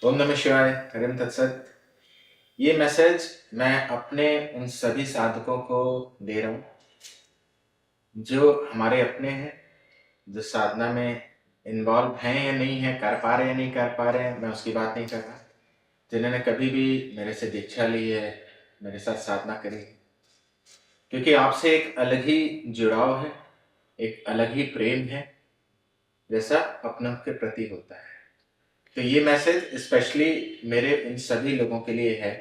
ओम नमः शिवाय। हरिम तत्सत। ये मैसेज मैं अपने उन सभी साधकों को दे रहा हूँ जो हमारे अपने हैं, जो साधना में इन्वॉल्व हैं या नहीं है, कर पा रहे हैं या नहीं कर पा रहे हैं, मैं उसकी बात नहीं कर रहा। जिन्होंने कभी भी मेरे से दीक्षा ली है, मेरे साथ साधना करी है, क्योंकि आपसे एक अलग ही जुड़ाव है, एक अलग ही प्रेम है, जैसा अपनों के प्रति होता है। तो ये मैसेज स्पेशली मेरे इन सभी लोगों के लिए है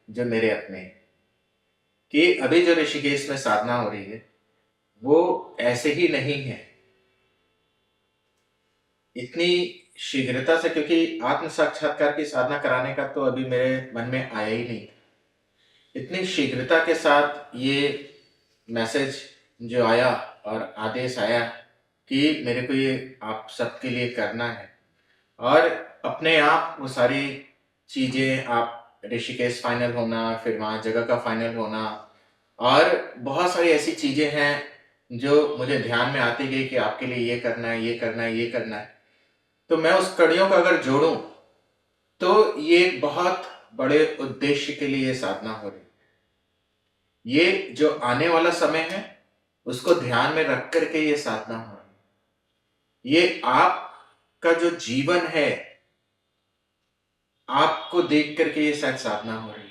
जो मेरे अपने हैं, कि अभी जो ऋषिकेश में साधना हो रही है वो ऐसे ही नहीं है इतनी शीघ्रता से, क्योंकि आत्म साक्षात्कार की साधना कराने का तो अभी मेरे मन में आया ही नहीं। इतनी शीघ्रता के साथ ये मैसेज जो आया और आदेश आया कि मेरे को ये आप सबके लिए करना है, और अपने आप वो सारी चीज़ें, आप ऋषिकेश फाइनल होना, फिर वहाँ जगह का फाइनल होना, और बहुत सारी ऐसी चीज़ें हैं जो मुझे ध्यान में आती गई कि आपके लिए ये करना है, ये करना है, ये करना है। तो मैं उस कड़ियों को अगर जोड़ूं तो ये एक बहुत बड़े उद्देश्य के लिए साधना हो रही है। ये जो आने वाला समय है उसको ध्यान में रख करके ये साधना हो रही है। ये आपका जो जीवन है, आपको देख करके ये शायद साधना हो रही है।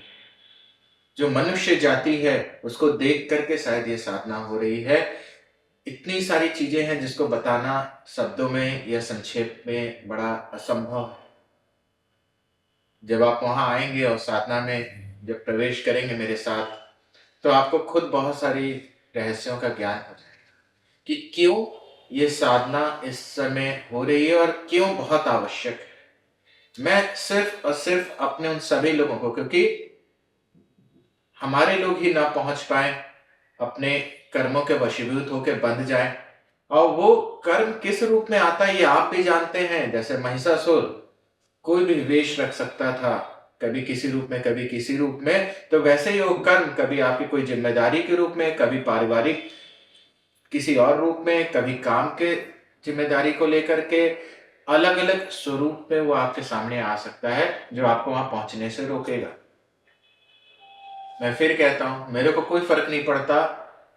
जो मनुष्य जाति है उसको देख करके शायद ये साधना हो रही है। इतनी सारी चीजें हैं जिसको बताना शब्दों में या संक्षेप में बड़ा असंभव है। जब आप वहां आएंगे और साधना में जब प्रवेश करेंगे मेरे साथ, तो आपको खुद बहुत सारी रहस्यों का ज्ञान हो जाएगा कि क्यों ये साधना इस समय हो रही है और क्यों बहुत आवश्यक है। मैं सिर्फ और सिर्फ अपने उन सभी लोगों को, क्योंकि हमारे लोग ही ना पहुंच पाए, अपने कर्मों के वशीभूत होकर बंध जाए, और वो कर्म किस रूप में आता है ये आप भी जानते हैं। जैसे महिषासुर कोई भी वेश रख सकता था, कभी किसी रूप में कभी किसी रूप में, तो वैसे ही वो कर्म कभी आपकी कोई जिम्मेदारी के रूप में, कभी पारिवारिक किसी और रूप में, कभी काम के जिम्मेदारी को लेकर के अलग अलग स्वरूप में वो आपके सामने आ सकता है, जो आपको वहां पहुंचने से रोकेगा। मैं फिर कहता हूं, मेरे को कोई फर्क नहीं पड़ता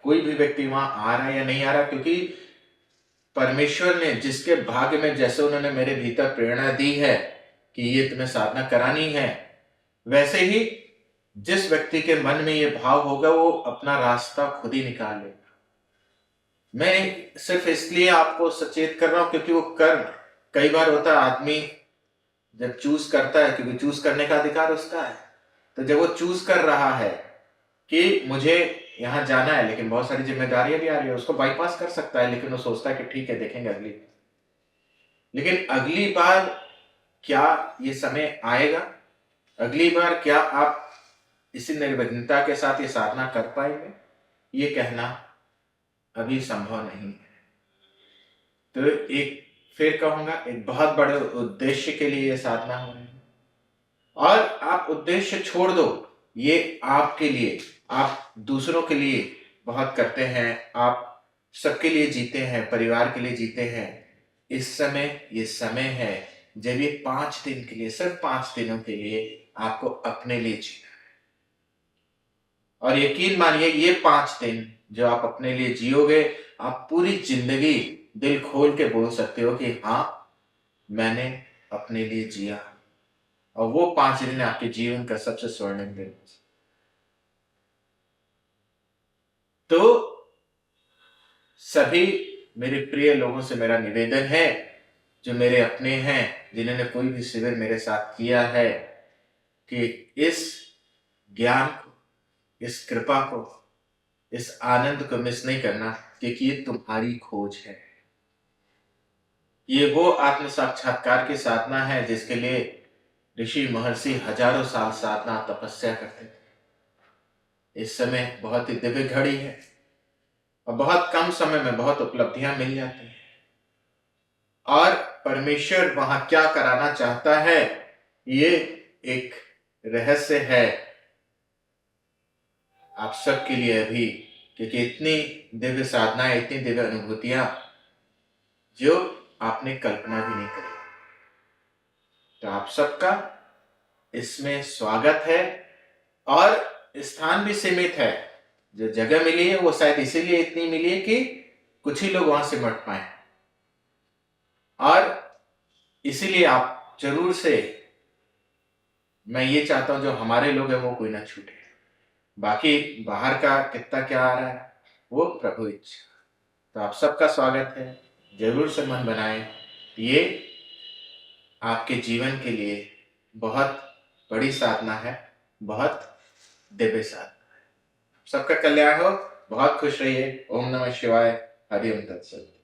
कोई भी व्यक्ति वहां आ रहा है या नहीं आ रहा, क्योंकि परमेश्वर ने जिसके भाग्य में, जैसे उन्होंने मेरे भीतर प्रेरणा दी है कि ये तुम्हें साधना करानी है, वैसे ही जिस व्यक्ति के मन में ये भाव होगा वो अपना रास्ता खुद ही निकाल लेगा। मैं सिर्फ इसलिए आपको सचेत कर रहा हूं क्योंकि वो कर्म, कई बार होता है आदमी जब चूज करता है, क्योंकि चूज करने का अधिकार उसका है, तो जब वो चूज कर रहा है कि मुझे यहाँ जाना है लेकिन बहुत सारी जिम्मेदारियां भी आ रही है, उसको बाईपास कर सकता है, लेकिन वो सोचता है कि ठीक है देखेंगे अगली। लेकिन अगली बार क्या ये समय आएगा? अगली बार क्या आप इसी निर्विघ्नता के साथ ये साधना कर पाएंगे? ये कहना अभी संभव नहीं है। तो एक फिर कहूंगा, एक बहुत बड़े उद्देश्य के लिए ये साधना हो रही है, और आप उद्देश्य छोड़ दो, ये आपके लिए, आप दूसरों के लिए बहुत करते हैं, आप सबके लिए जीते हैं, परिवार के लिए जीते हैं। इस समय ये समय है जब ये 5 दिन के लिए, सिर्फ 5 दिनों के लिए आपको अपने लिए जीना है। और यकीन मानिए ये 5 दिन जो आप अपने लिए जियोगे, आप पूरी जिंदगी दिल खोल के बोल सकते हो कि हाँ मैंने अपने लिए जिया, और वो 5 दिन आपके जीवन का सबसे स्वर्णिम दिन। तो सभी मेरे प्रिय लोगों से मेरा निवेदन है, जो मेरे अपने हैं, जिन्होंने कोई भी शिविर मेरे साथ किया है, कि इस ज्ञान को, इस कृपा को, इस आनंद को मिस नहीं करना, क्योंकि ये तुम्हारी खोज है। ये वो आत्म साक्षात्कार की साधना है जिसके लिए ऋषि महर्षि हजारों साल साधना तपस्या करते थे। इस समय बहुत ही दिव्य घड़ी है, और बहुत कम समय में बहुत उपलब्धियां मिल जाती हैं, और परमेश्वर वहां क्या कराना चाहता है ये एक रहस्य है आप सबके लिए अभी, क्योंकि इतनी दिव्य साधना, इतनी दिव्य अनुभूतियां जो आपने कल्पना भी नहीं करी। तो आप सबका इसमें स्वागत है और स्थान भी सीमित है। जो जगह मिली है वो शायद इसीलिए इतनी मिली है कि कुछ ही लोग वहां सिमट पाए और इसीलिए आप जरूर से, मैं ये चाहता हूं जो हमारे लोग हैं वो कोई ना छूटे। बाकी बाहर का कितना क्या आ रहा है वो प्रभु इच्छा। तो आप सबका स्वागत है, जरूर से मन बनाएं। ये आपके जीवन के लिए बहुत बड़ी साधना है, बहुत दिव्य साधना है। सबका कल्याण हो, बहुत खुश रहिए। ओम नमः शिवाय। हरि ओम तत्सत।